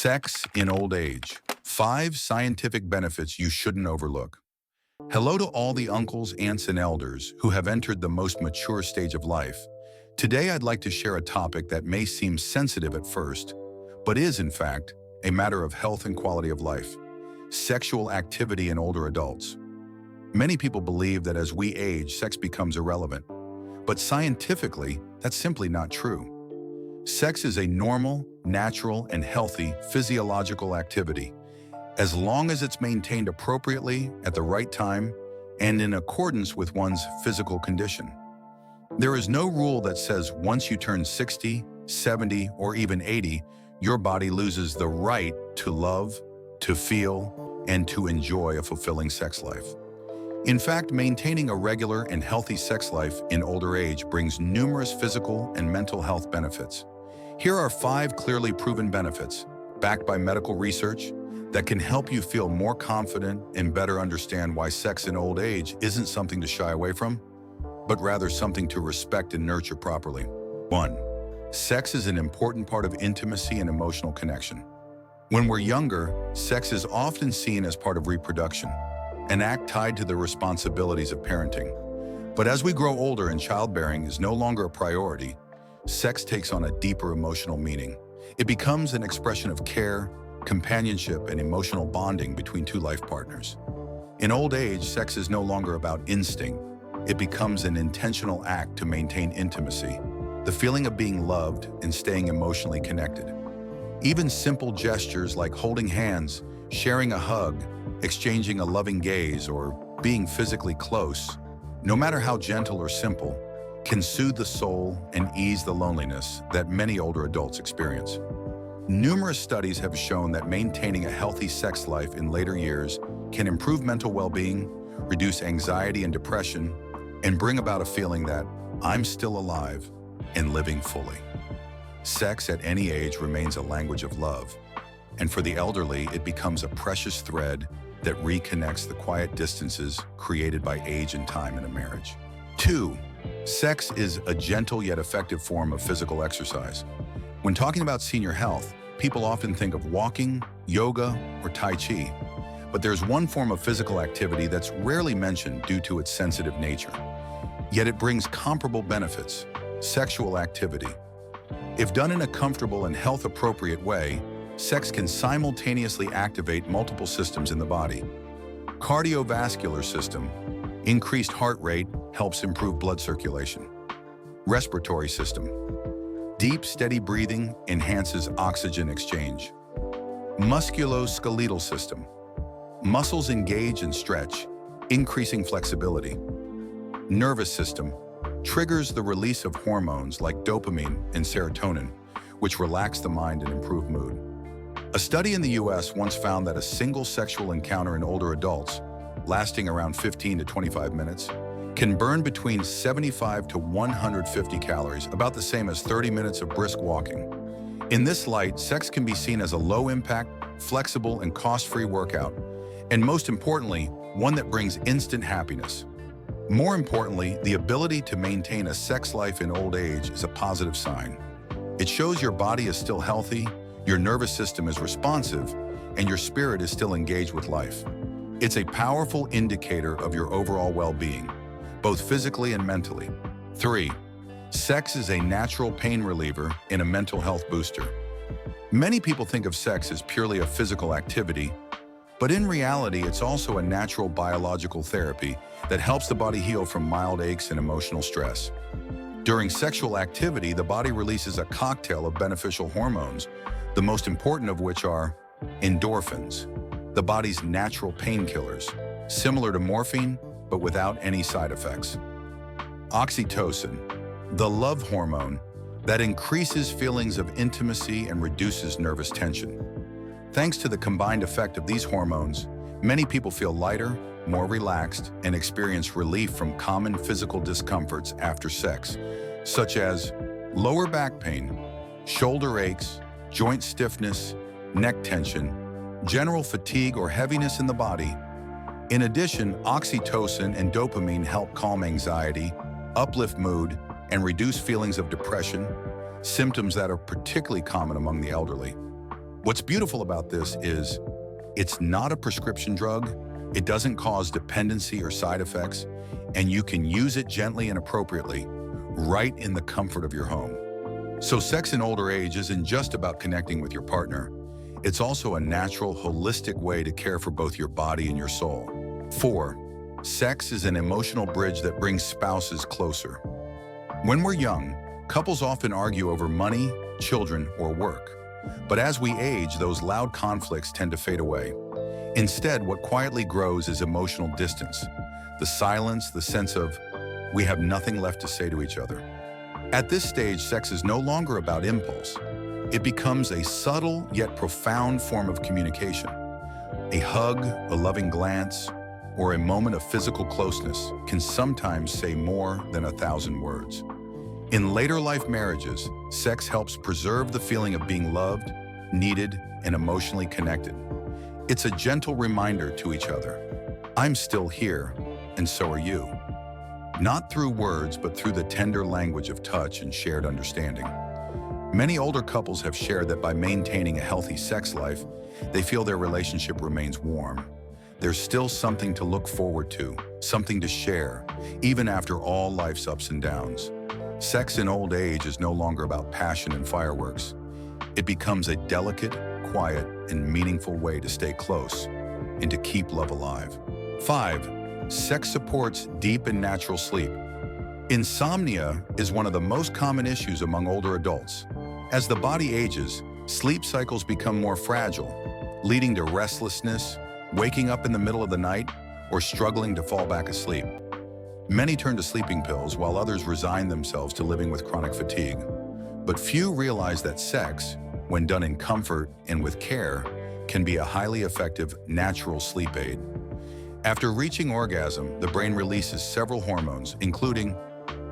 Sex in old age. 5 scientific benefits you shouldn't overlook. Hello to all the uncles, aunts, and elders who have entered the most mature stage of life. Today I'd like to share a topic that may seem sensitive at first, but is, in fact, a matter of health and quality of life. Sexual activity in older adults. Many people believe that as we age, sex becomes irrelevant. But scientifically, that's simply not true. Sex is a normal, natural, and healthy physiological activity, as long as it's maintained appropriately at the right time and in accordance with one's physical condition. There is no rule that says once you turn 60, 70, or even 80, your body loses the right to love, to feel, and to enjoy a fulfilling sex life. In fact, maintaining a regular and healthy sex life in older age brings numerous physical and mental health benefits. Here are 5 clearly proven benefits, backed by medical research, that can help you feel more confident and better understand why sex in old age isn't something to shy away from, but rather something to respect and nurture properly. 1. Sex is an important part of intimacy and emotional connection. When we're younger, sex is often seen as part of reproduction, an act tied to the responsibilities of parenting. But as we grow older and childbearing is no longer a priority, sex takes on a deeper emotional meaning. It becomes an expression of care, companionship, and emotional bonding between 2 life partners. In old age, sex is no longer about instinct. It becomes an intentional act to maintain intimacy, the feeling of being loved and staying emotionally connected. Even simple gestures like holding hands, sharing a hug, exchanging a loving gaze, or being physically close, no matter how gentle or simple, can soothe the soul and ease the loneliness that many older adults experience. Numerous studies have shown that maintaining a healthy sex life in later years can improve mental well-being, reduce anxiety and depression, and bring about a feeling that I'm still alive and living fully. Sex at any age remains a language of love, and for the elderly, it becomes a precious thread that reconnects the quiet distances created by age and time in a marriage. 2. Sex is a gentle yet effective form of physical exercise. When talking about senior health, people often think of walking, yoga, or Tai Chi. But there's one form of physical activity that's rarely mentioned due to its sensitive nature. Yet it brings comparable benefits: sexual activity. If done in a comfortable and health-appropriate way, sex can simultaneously activate multiple systems in the body. Cardiovascular system. Increased heart rate helps improve blood circulation. Respiratory system. Deep, steady breathing enhances oxygen exchange. Musculoskeletal system. Muscles engage and stretch, increasing flexibility. Nervous system. Triggers the release of hormones like dopamine and serotonin, which relax the mind and improve mood. A study in the US once found that a single sexual encounter in older adults, lasting around 15 to 25 minutes, can burn between 75 to 150 calories, about the same as 30 minutes of brisk walking. In this light, sex can be seen as a low-impact, flexible, and cost-free workout, and most importantly, one that brings instant happiness. More importantly, the ability to maintain a sex life in old age is a positive sign. It shows your body is still healthy, your nervous system is responsive, and your spirit is still engaged with life. It's a powerful indicator of your overall well-being, both physically and mentally. 3. Sex is a natural pain reliever and a mental health booster. Many people think of sex as purely a physical activity, but in reality, it's also a natural biological therapy that helps the body heal from mild aches and emotional stress. During sexual activity, the body releases a cocktail of beneficial hormones, the most important of which are endorphins, the body's natural painkillers, similar to morphine, but without any side effects. Oxytocin, the love hormone that increases feelings of intimacy and reduces nervous tension. Thanks to the combined effect of these hormones, many people feel lighter, more relaxed, and experience relief from common physical discomforts after sex, such as lower back pain, shoulder aches, joint stiffness, neck tension, general fatigue or heaviness in the body. In addition, oxytocin and dopamine help calm anxiety, uplift mood, and reduce feelings of depression, symptoms that are particularly common among the elderly. What's beautiful about this is it's not a prescription drug, it doesn't cause dependency or side effects, and you can use it gently and appropriately right in the comfort of your home. So sex in older age isn't just about connecting with your partner. It's also a natural, holistic way to care for both your body and your soul. 4. Sex is an emotional bridge that brings spouses closer. When we're young, couples often argue over money, children, or work. But as we age, those loud conflicts tend to fade away. Instead, what quietly grows is emotional distance, the silence, the sense of, we have nothing left to say to each other. At this stage, sex is no longer about impulse. It becomes a subtle yet profound form of communication. A hug, a loving glance, or a moment of physical closeness can sometimes say more than 1,000 words. In later life marriages, sex helps preserve the feeling of being loved, needed, and emotionally connected. It's a gentle reminder to each other. I'm still here, and so are you. Not through words, but through the tender language of touch and shared understanding. Many older couples have shared that by maintaining a healthy sex life, they feel their relationship remains warm. There's still something to look forward to, something to share, even after all life's ups and downs. Sex in old age is no longer about passion and fireworks. It becomes a delicate, quiet, and meaningful way to stay close and to keep love alive. 5. Sex supports deep and natural sleep. Insomnia is one of the most common issues among older adults. As the body ages, sleep cycles become more fragile, leading to restlessness, waking up in the middle of the night, or struggling to fall back asleep. Many turn to sleeping pills while others resign themselves to living with chronic fatigue. But few realize that sex, when done in comfort and with care, can be a highly effective natural sleep aid. After reaching orgasm, the brain releases several hormones, including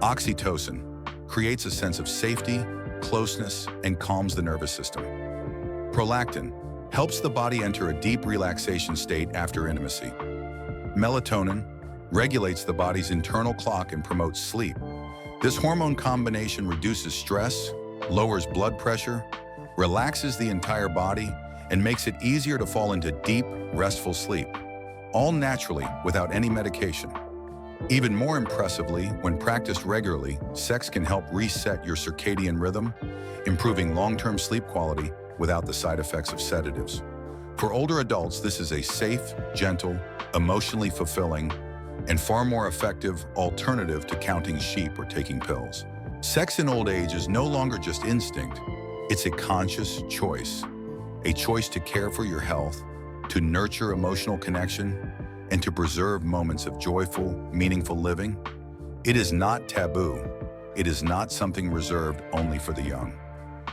oxytocin, creates a sense of safety, closeness, and calms the nervous system. Prolactin helps the body enter a deep relaxation state after intimacy. Melatonin regulates the body's internal clock and promotes sleep. This hormone combination reduces stress, lowers blood pressure, relaxes the entire body, and makes it easier to fall into deep, restful sleep, all naturally without any medication. Even more impressively, when practiced regularly, sex can help reset your circadian rhythm, improving long-term sleep quality without the side effects of sedatives. For older adults, this is a safe, gentle, emotionally fulfilling, and far more effective alternative to counting sheep or taking pills. Sex in old age is no longer just instinct, it's a conscious choice. A choice to care for your health, to nurture emotional connection, and to preserve moments of joyful, meaningful living. It is not taboo. It is not something reserved only for the young.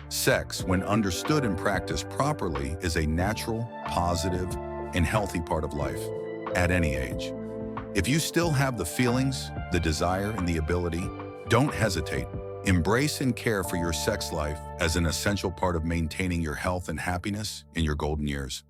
Sex, when understood and practiced properly, is a natural, positive, and healthy part of life, at any age. If you still have the feelings, the desire, and the ability, don't hesitate. Embrace and care for your sex life as an essential part of maintaining your health and happiness in your golden years.